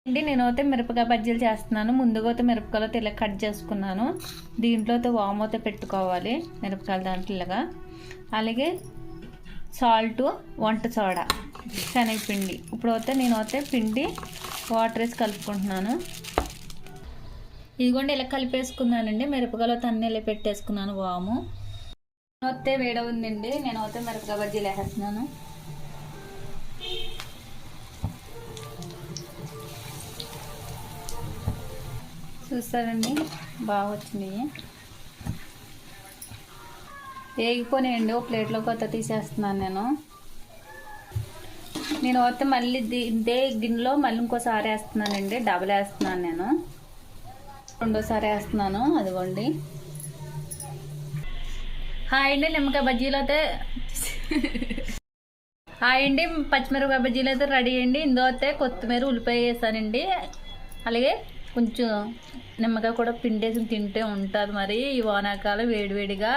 అండి నేనైతే మిరపకాయ బజ్జీలు చేస్తున్నాను. ముందుగా అయితే మిరపకాయలు ఇలా కట్ చేసుకున్నాను. దీంట్లో అయితే వాము అయితే పెట్టుకోవాలి మిరపకాయలు దాంట్లో ఇలాగా. అలాగే సాల్ట్, వంట సోడా, శనగపిండి. ఇప్పుడైతే నేనైతే పిండి వాటర్ వేసి కలుపుకుంటున్నాను. ఇదిగోండి ఇలా కలిపేసుకున్నానండి. మిరపకాయలు అయితే అన్నీ ఇలా పెట్టేసుకున్నాను. వాము అయితే వేడి ఉందండి. నేనైతే మిరపకాయ బజ్జీలు వేసేస్తున్నాను. చూస్తారండి బాగా వచ్చినాయి. వేగిపోయినాయండి. ఓ ప్లేట్లో కొత్త తీసేస్తున్నాను నేను వస్తే మళ్ళీ ఇదే గిన్నెలో మళ్ళీ ఇంకోసారి వేస్తున్నానండి. డబల్ వేస్తున్నాను నేను. రెండోసారి వేస్తున్నాను. అదిగోండి. హాయ్ అండి, నిమ్మకాయ బజ్జీలు అయితే హాయ్ అండి, పచ్చిమిరపకాయ బజ్జీలు అయితే రెడీ అండి. ఇందులో అయితే కొత్తిమీర, ఉల్లిపాయ వేసానండి. అలాగే కొంచెం నిమ్మకాయ కూడా పిండేసి తింటే ఉంటుంది. మరి ఈ వానాకాలం వేడివేడిగా